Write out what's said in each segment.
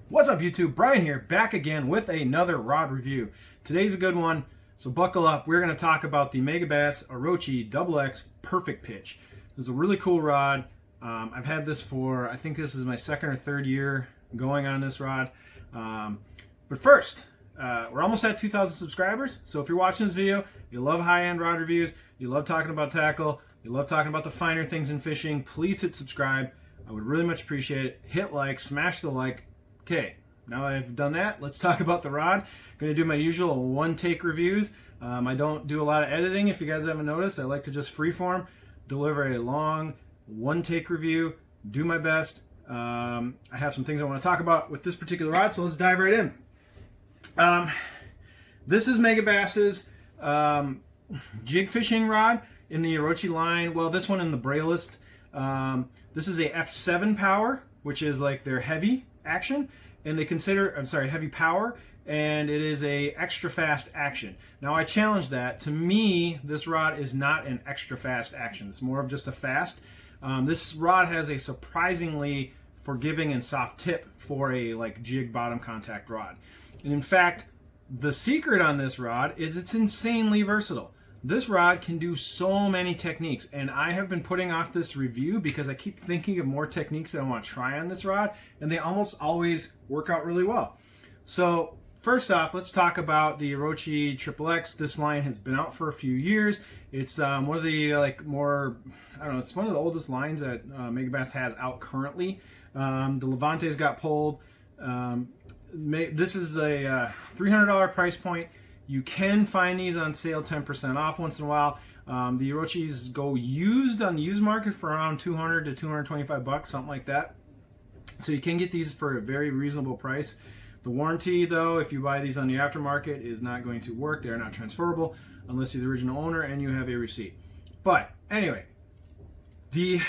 What's up YouTube? Brian here, back again with another rod review. Today's a good one, so buckle up. We're going to talk about the Megabass Orochi XX Perfet Pitch. This is a really cool rod. I've had this for, I think this is my second or third year going on this rod. But first, we're almost at 2,000 subscribers, so if you're watching this video, you love high-end rod reviews, you love talking about tackle, you love talking about the finer things in fishing, please hit subscribe. I would really much appreciate it. Hit like, smash the like. Okay, now I've done that, let's talk about the rod. I'm going to do my usual one-take reviews. I don't do a lot of editing, if you guys haven't noticed. I like to just freeform, deliver a long one-take review, do my best. I have some things I want to talk about with this particular rod, so let's dive right in. This is Megabass's jig fishing rod in the Orochi line. Well, this one in the braillist. This is a F7 power, which is like their heavy action, and they consider, heavy power, and it is a extra fast action. Now I challenge that. To me, this rod is not an extra fast action. It's more of just a fast. This rod has a surprisingly forgiving and soft tip for a like jig bottom contact rod. And in fact, the secret on this rod is it's insanely versatile. This rod can do so many techniques, and I have been putting off this review because I keep thinking of more techniques that I want to try on this rod, and they almost always work out really well. So first off, let's talk about the Orochi XX. This line has been out for a few years. It's one of the it's one of the oldest lines that Megabass has out currently. The Levante's got pulled. This is a $300 price point. You can find these on sale 10% off once in a while. The Orochis go used on the used market for around 200 to 225 bucks, something like that. So you can get these for a very reasonable price. The warranty, though, if you buy these on the aftermarket, is not going to work. They are not transferable unless you're the original owner and you have a receipt. But anyway, the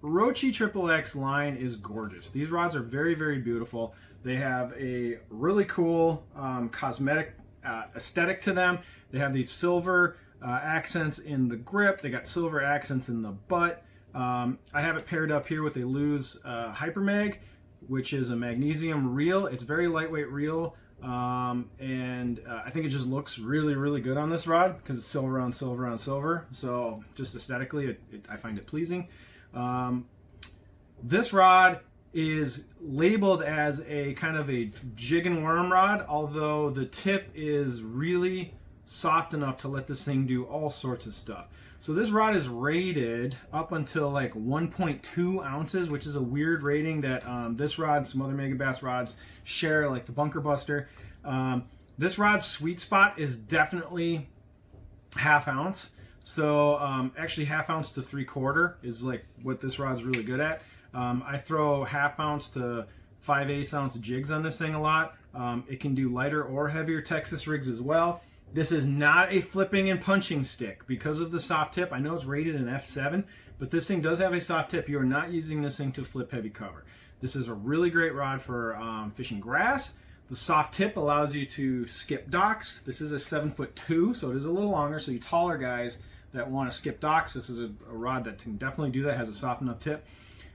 Orochi XX line is gorgeous. These rods are very, very beautiful. They have a really cool cosmetic aesthetic to them. They have these silver accents in the grip. They got silver accents in the butt. I have it paired up here with a Lew's Hyper Mag, which is a magnesium reel. It's very lightweight reel, and I think it just looks really, really good on this rod because it's silver on silver on silver. So just aesthetically, I find it pleasing. This rod is labeled as a kind of a jig and worm rod, although the tip is really soft enough to let this thing do all sorts of stuff. So this rod is rated up until like 1.2 ounces, which is a weird rating that this rod and some other Megabass rods share, like the Bunker Buster. This rod's sweet spot is definitely ½ ounce. So actually ½ ounce to 3/4 is like what this rod's really good at. I throw ½ ounce to 5/8 ounce jigs on this thing a lot. It can do lighter or heavier Texas rigs as well. This is not a flipping and punching stick because of the soft tip. I know it's rated an F7, but this thing does have a soft tip. You are not using this thing to flip heavy cover. This is a really great rod for fishing grass. The soft tip allows you to skip docks. This is a 7'2", so it is a little longer. So you taller guys that want to skip docks, this is a rod that can definitely do that, has a soft enough tip.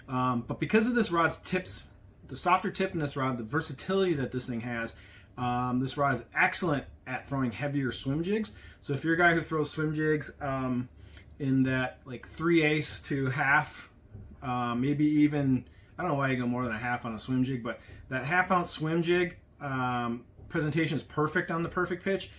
But because of this rod's tips, the softer tip in this rod, the versatility that this thing has, this rod is excellent at throwing heavier swim jigs. So if you're a guy who throws swim jigs in that like 3/8 to half, maybe even, I don't know why you go more than a half on a swim jig, but that ½ ounce swim jig presentation is perfect on the Perfet Pitch.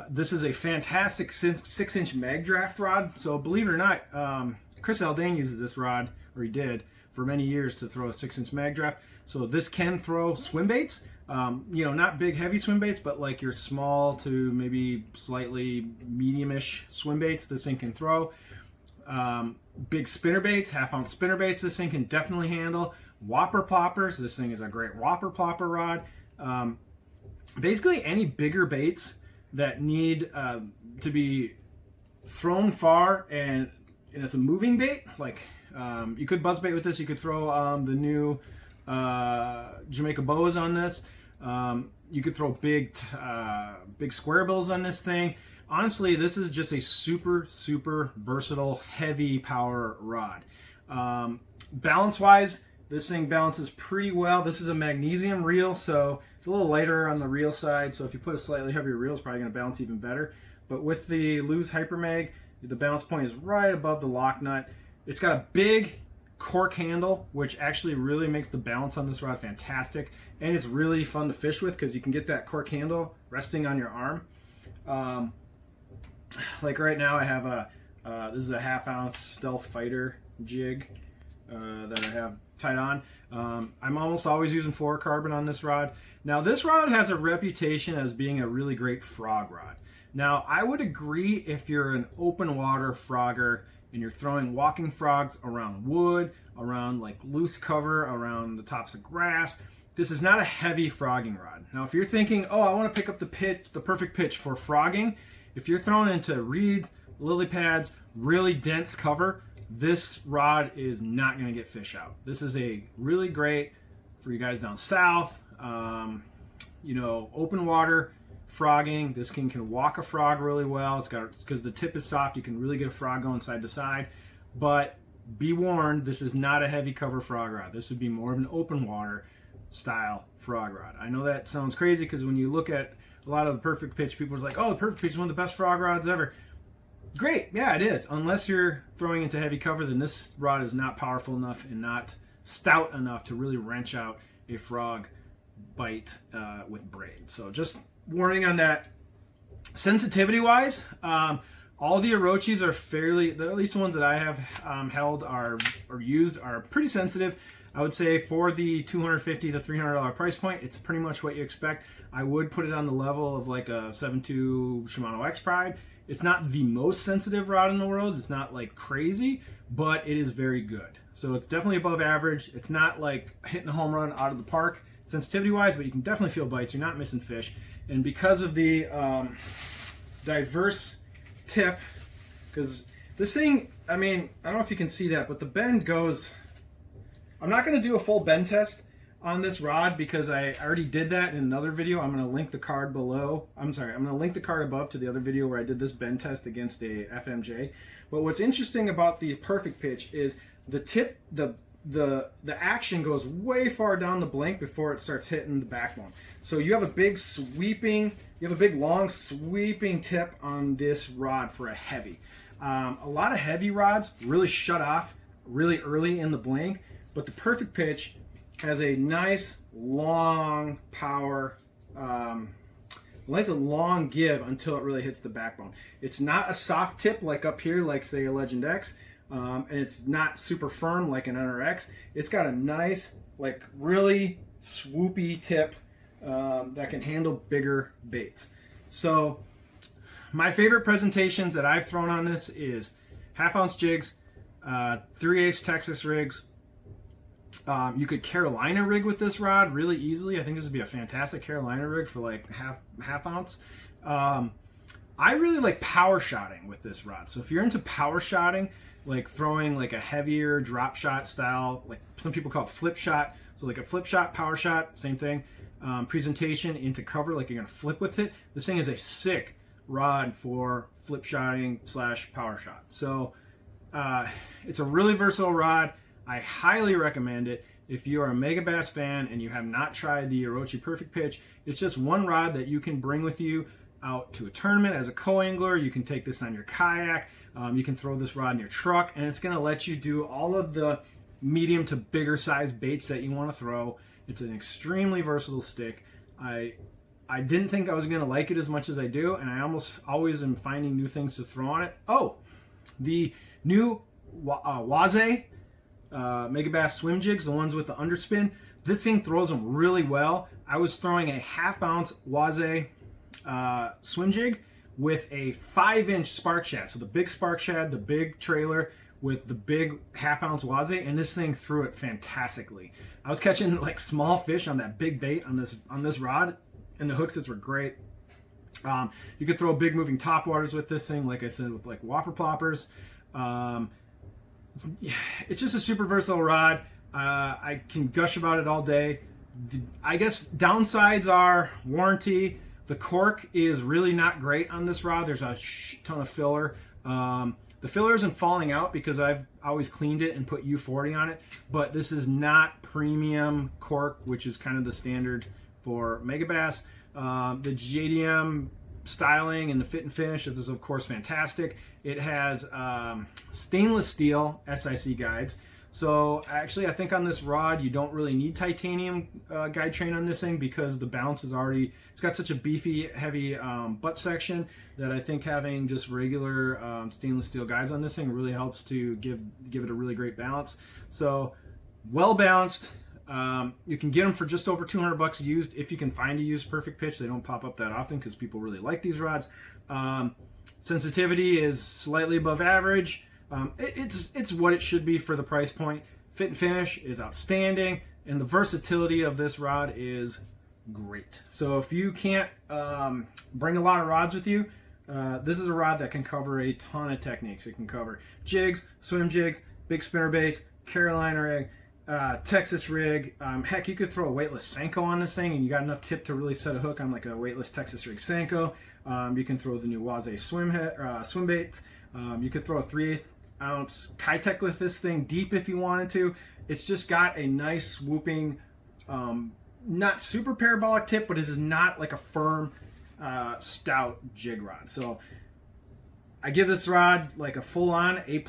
This is a fantastic 6-inch mag draft rod. So believe it or not, Chris Haldane uses this rod, or he did, for many years to throw a 6-inch mag draft. So this can throw swim baits. You know, not big heavy swim baits, but like your small to maybe slightly medium-ish swim baits this thing can throw. Big spinner baits, ½ ounce spinner baits, this thing can definitely handle. Whopper ploppers, this thing is a great whopper plopper rod. Basically any bigger baits that need to be thrown far and it's a moving bait, like you could buzz bait with this. You could throw the new Jamaica boas on this. You could throw big square bills on this thing. Honestly, this is just a super, super versatile, heavy power rod. Balance-wise, This thing balances pretty well. This is a magnesium reel, so it's a little lighter on the reel side. So if you put a slightly heavier reel, it's probably going to balance even better. But with the Lose Hyper Mag, the balance point is right above the lock nut. It's got a big cork handle, which actually really makes the balance on this rod fantastic. And it's really fun to fish with because you can get that cork handle resting on your arm. Like right now I have this is a 1/2 ounce Stealth Fighter jig that I have tied on. I'm almost always using fluorocarbon on this rod. Now this rod has a reputation as being a really great frog rod. Now I would agree if you're an open water frogger and you're throwing walking frogs around wood, around like loose cover, around the tops of grass. This is not a heavy frogging rod. Now if you're thinking, oh, I want to pick up the perfect pitch for frogging, if you're throwing into reeds, lily pads, really dense cover, this rod is not going to get fish out. This is a really great for you guys down south, you know, open water frogging. This can walk a frog really well. It's because the tip is soft, you can really get a frog going side to side. But be warned, this is not a heavy cover frog rod. This would be more of an open water style frog rod. I know that sounds crazy because when you look at a lot of the Perfect Pitch, people are like, oh, the Perfect Pitch is one of the best frog rods ever. Great, yeah, it is. Unless you're throwing into heavy cover, then this rod is not powerful enough and not stout enough to really wrench out a frog bite with braid. So just warning on that. Sensitivity-wise, all the Orochis are fairly, at least the ones that I have held or used, are pretty sensitive. I would say for the $250 to $300 price point, it's pretty much what you expect. I would put it on the level of like a 7.2 Shimano X Pride. It's not the most sensitive rod in the world. It's not like crazy, but it is very good. So it's definitely above average. It's not like hitting a home run out of the park sensitivity-wise, but you can definitely feel bites. You're not missing fish. And because of the diverse tip, because this thing, I mean, I don't know if you can see that, but the bend goes... I'm not going to do a full bend test on this rod because I already did that in another video. I'm going to link the card below. I'm going to link the card above to the other video where I did this bend test against a FMJ. But what's interesting about the Perfect Pitch is the tip, the action goes way far down the blank before it starts hitting the backbone. So you have a big long sweeping tip on this rod for a heavy. A lot of heavy rods really shut off really early in the blank. But the Perfect Pitch has a nice long power, nice and long give until it really hits the backbone. It's not a soft tip like up here, like say a Legend X, and it's not super firm like an NRX. It's got a nice, like really swoopy tip that can handle bigger baits. So my favorite presentations that I've thrown on this is 1/2 ounce jigs, 3/8 Texas rigs. You could Carolina rig with this rod really easily. I think this would be a fantastic Carolina rig for like half ounce. I really like power shotting with this rod. So if you're into power shotting, like throwing like a heavier drop shot style, like some people call it flip shot. So like a flip shot, power shot, same thing. Presentation into cover, like you're gonna flip with it. This thing is a sick rod for flip shotting / power shot. So it's a really versatile rod. I highly recommend it. If you are a Megabass fan and you have not tried the Orochi Perfect Pitch, it's just one rod that you can bring with you out to a tournament as a co-angler. You can take this on your kayak. You can throw this rod in your truck, and it's going to let you do all of the medium to bigger size baits that you want to throw. It's an extremely versatile stick. I didn't think I was going to like it as much as I do, and I almost always am finding new things to throw on it. Oh, the new Waze Megabass swim jigs, the ones with the underspin. This thing throws them really well. I was throwing a 1/2 ounce Waze swim jig with a 5-inch spark shad. So the big spark shad, the big trailer with the big 1/2 ounce Waze, and this thing threw it fantastically. I was catching like small fish on that big bait on this rod, and the hook sets were great. You could throw big moving topwaters with this thing, like I said, with like whopper ploppers. It's just a super versatile rod. I can gush about it all day. I guess downsides are warranty. The cork is really not great on this rod. There's a ton of filler. The filler isn't falling out because I've always cleaned it and put U40 on it, but this is not premium cork, which is kind of the standard for Megabass. The JDM styling and the fit and finish is of course fantastic. It has stainless steel SIC guides. So actually I think on this rod you don't really need titanium guide train on this thing because the bounce is already, it's got such a beefy, heavy butt section that I think having just regular stainless steel guides on this thing really helps to give it a really great balance. So well balanced. You can get them for just over 200 bucks used if you can find a used Perfect Pitch. They don't pop up that often because people really like these rods. Sensitivity is slightly above average. It's what it should be for the price point. Fit and finish is outstanding, and the versatility of this rod is great. So if you can't bring a lot of rods with you, this is a rod that can cover a ton of techniques. It can cover jigs, swim jigs, big spinnerbaits, Carolina rig, Texas rig. Heck, you could throw a weightless Senko on this thing and you got enough tip to really set a hook on like a weightless Texas rig Senko. You can throw the new Waze swim baits. You could throw a 3/8 ounce Kitech with this thing deep if you wanted to. It's just got a nice swooping, not super parabolic tip, but it is not like a firm, stout jig rod. So I give this rod like a full-on A+.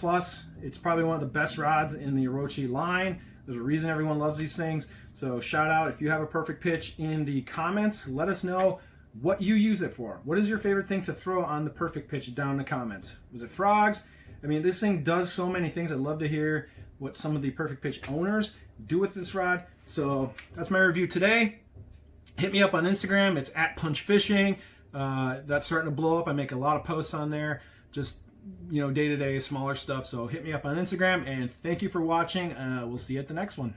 It's probably one of the best rods in the Orochi line. There's a reason everyone loves these things. So shout out if you have a Perfect Pitch in the comments. Let us know what you use it for. What is your favorite thing to throw on the Perfect Pitch down in the comments? Was it frogs? I mean, this thing does so many things. I'd love to hear what some of the Perfect Pitch owners do with this rod. So that's my review today. Hit me up on Instagram. It's @punchfishing. That's starting to blow up. I make a lot of posts on there. Just, you know, day-to-day smaller stuff. So hit me up on Instagram, and thank you for watching. We'll see you at the next one.